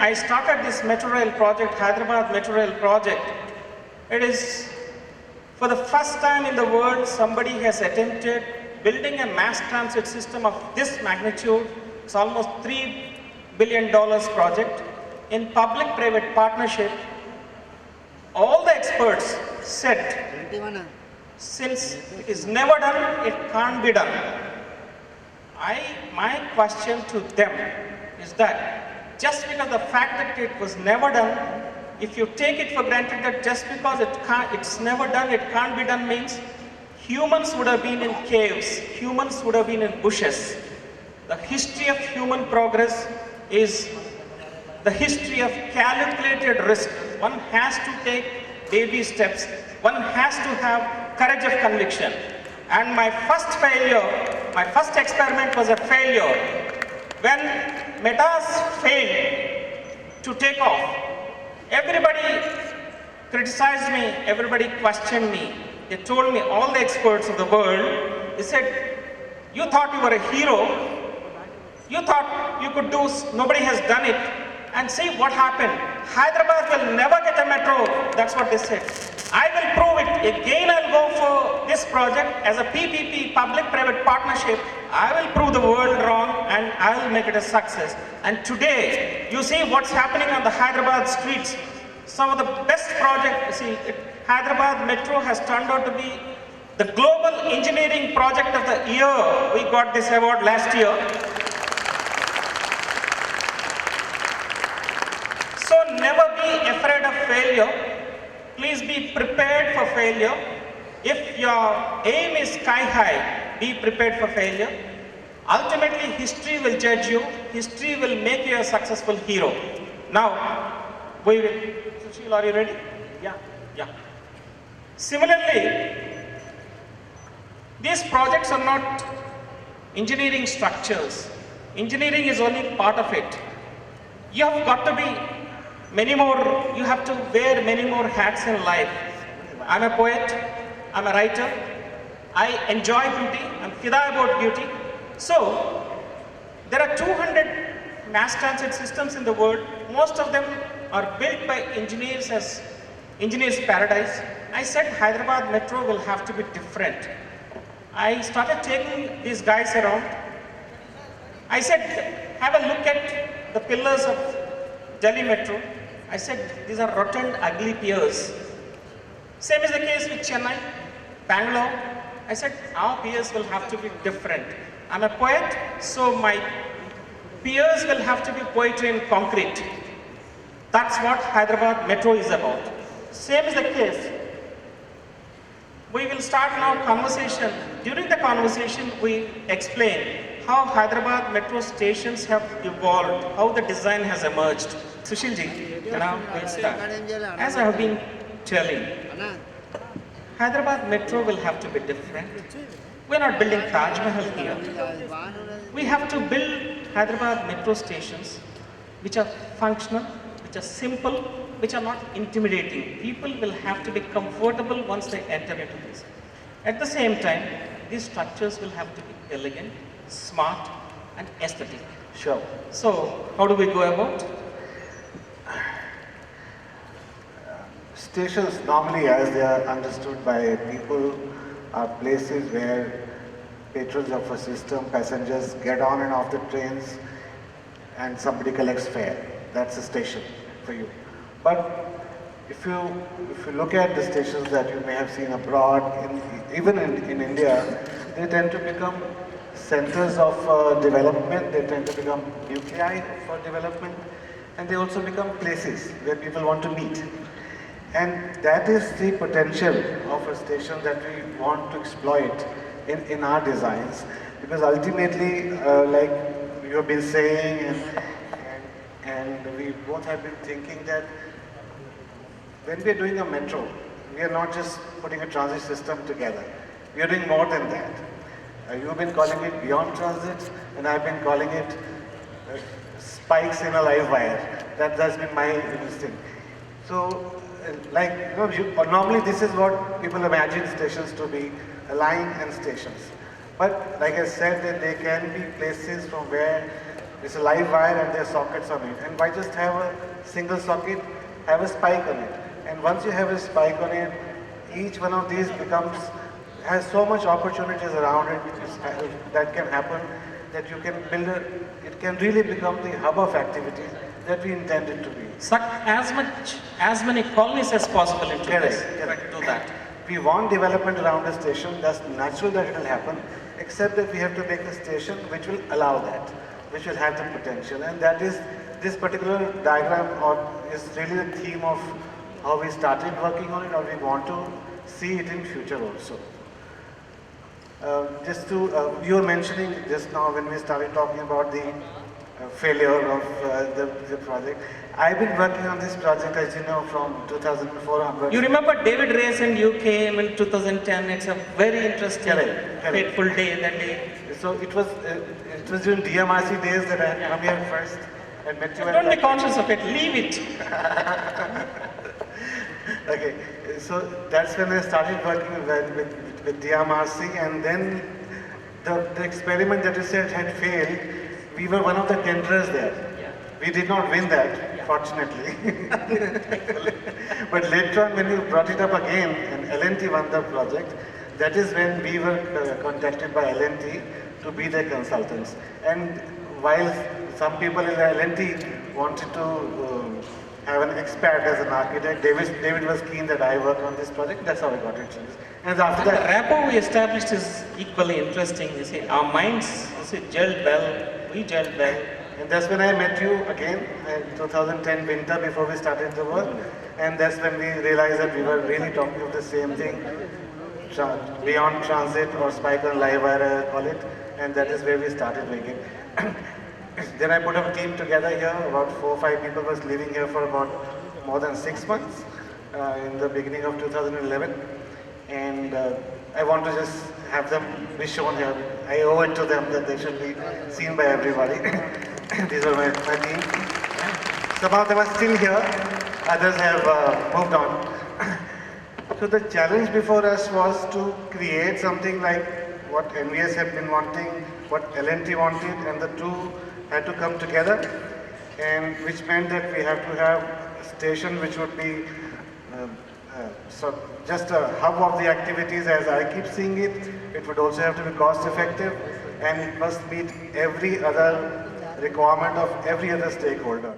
I started this Metro Rail project, Hyderabad Metro Rail project, it is for the first time in the world somebody has attempted building a mass transit system of this magnitude. It's almost $3 billion project in public-private partnership. All the experts said, since it is never done, it can't be done. My question to them is that just because the fact that it was never done, if you take it for granted that just because it's never done, it can't be done means humans would have been in caves, humans would have been in bushes. The history of human progress is the history of calculated risk. One has to take baby steps. One has to have courage of conviction. And my first failure, my first experiment was a failure. When Metas failed to take off, everybody criticized me, everybody questioned me. They told me, all the experts of the world, they said, you thought you were a hero, you thought you could do, nobody has done it, and see what happened. Hyderabad will never get a metro, that's what they said. I will prove it. Again, I'll go for this project as a PPP, public-private partnership. I will prove the world wrong and I will make it a success. And today, you see what's happening on the Hyderabad streets. Some of the best projects, you see, Hyderabad Metro has turned out to be the global engineering project of the year. We got this award last year. So never be afraid of failure. Please be prepared for failure. If your aim is sky high, be prepared for failure. Ultimately, history will judge you. History will make you a successful hero. Now, we will. Sushil, are you ready? Yeah. Similarly, these projects are not engineering structures. Engineering is only part of it. You have got to be many more, you have to wear many more hats in life. I'm a poet, I'm a writer, I enjoy beauty, I'm fida about beauty. So, there are 200 mass transit systems in the world. Most of them are built by engineers as engineers' paradise. I said Hyderabad Metro will have to be different. I started taking these guys around. I said, have a look at the pillars of Delhi Metro. I said, these are rotund, ugly piers. Same is the case with Chennai, Bangalore. I said, our piers will have to be different. I'm a poet, so my piers will have to be poetry in concrete. That's what Hyderabad Metro is about. Same is the case. We will start now conversation. During the conversation, we explain how Hyderabad Metro stations have evolved, how the design has emerged. Sushilji, now we'll start. As I have been telling, Hyderabad Metro will have to be different. We're not building Taj Mahal here. We have to build Hyderabad Metro stations which are functional, which are simple, which are not intimidating. People will have to be comfortable once they enter into this. At the same time, these structures will have to be elegant, smart, and aesthetic. Sure. So, how do we go about? Stations normally, as they are understood by people, are places where patrons of a system, passengers get on and off the trains and somebody collects fare. That's a station for you. But if you look at the stations that you may have seen abroad, even in India, they tend to become centers of development, they tend to become nuclei for development, and they also become places where people want to meet. And that is the potential of a station that we want to exploit in our designs, because ultimately, like you have been saying, and we both have been thinking that when we are doing a metro, we are not just putting a transit system together. We are doing more than that. You've been calling it beyond transit, and I've been calling it spikes in a live wire. That's been my instinct. So, normally this is what people imagine stations to be, a line and stations. But like I said, that they can be places from where It's a live wire and there are sockets on it. And why just have a single socket? Have a spike on it. And once you have a spike on it, each one of these has so much opportunities around it that can happen, that you can build it can really become the hub of activities that we intend it to be. Suck as many colonies as possible into this. Correct. Do that. We want development around the station, that's natural that it will happen, except that we have to make a station which will allow that, which will have the potential. And that is, this particular diagram is really the theme of how we started working on it, or we want to see it in future also. You were mentioning just now when we started talking about the failure of the project. I've been working on this project, as you know, from 2004 onwards. You remember David Reyes and you came in 2010. It's a very interesting, Correct. fateful day that day. So it was during DMRC days that I had come here first and met you. Don't be conscious of it. Leave it. Okay, so that's when I started working with DMRC, and then the experiment that you said had failed. We were one of the tenderers there. Yeah. We did not win that, fortunately. But later on, when you brought it up again, and L&T won the project, that is when we were contacted by L&T to be their consultants. And while some people in L&T wanted to have an expert as an architect, David was keen that I work on this project. That's how I got it changed. And after The that, rapport we established is equally interesting. You see, our minds, gelled well. We gelled well. and that's when I met you again in 2010 winter before we started the work. And that's when we realized that we were really talking of the same thing, beyond transit or spike on live wire, I call it. And that is where we started making. Then I put up a team together here. About 4 or 5 people was living here for about more than 6 months in the beginning of 2011. And I want to just have them be shown here. I owe it to them that they should be seen by everybody. These are my team. Some of them are still here. Others have moved on. So the challenge before us was to create something like what NVS had been wanting, what L&T wanted, and the two had to come together, and which meant that we have to have a station which would be so just a hub of the activities as I keep seeing it. It would also have to be cost effective, and it must meet every other requirement of every other stakeholder.